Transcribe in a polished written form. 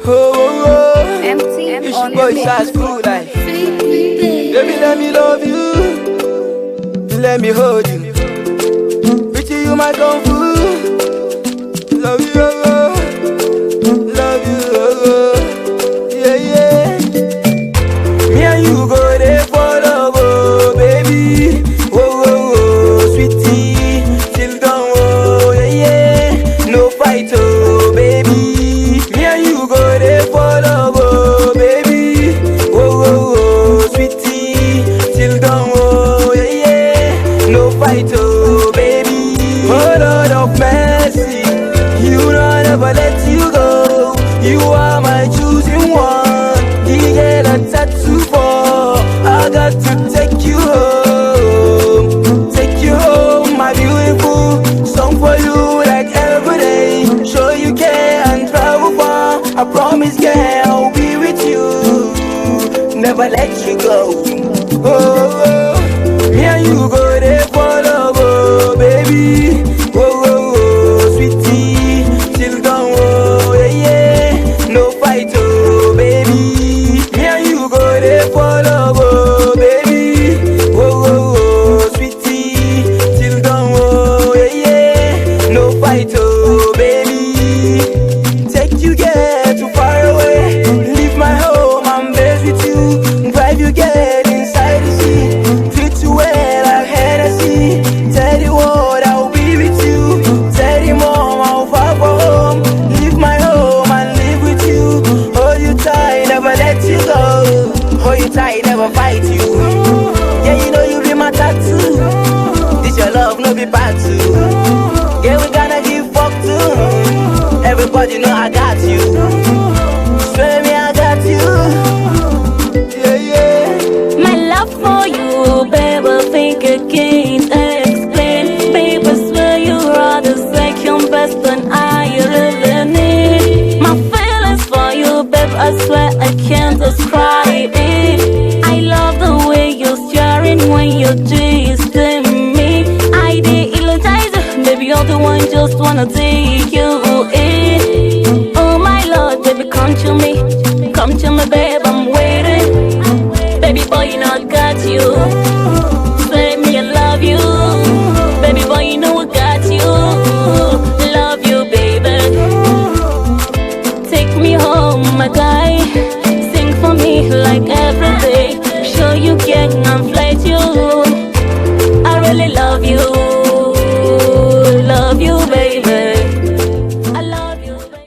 oh. Empty It's on your boy the Sass Food Life. Baby, let me love you. Let me hold you. Bitch, you my kung fu. Love you, oh. Love you, oh. Yeah, yeah. Me and you go there for love, oh, baby. Oh, oh, oh, sweetie. Till dawn, oh, yeah, yeah. No fight, oh, baby. Me and you go there for love, oh, baby. Oh, oh, oh, sweetie. Till dawn, oh, yeah, yeah. No fight, oh, baby. Oh, Lord of mercy. You don't ever let you go. You are my choosing one. The girl I tattoo for. I got to take you home. Take you home, my beautiful. Song for you like every day. Show you care and travel far. I promise, girl, I'll be with you. Never let you go. Oh, oh. Me and you go there for love, oh, baby. Oh, oh, oh, sweetie. Till dawn, oh, yeah, yeah. No fight, oh, baby. Me and you go there for love, oh, baby. Oh, oh, oh, sweetie. Till dawn, oh, yeah, yeah. No fight, oh, baby. Take you, girl, too far away. Leave my home and base with you. Drive you, girl, inside the sea. Treat you well like Hennessy. Tell the world I'll be with you. Tell the mom I'll far from home. Leave my home and live with you. Hold you tight, never let you go. Hold you tight, never fight you. Yeah, you know you be my tattoo. This your love, no be bad too. Yeah, we gonna give fuck too. Everybody know I got you.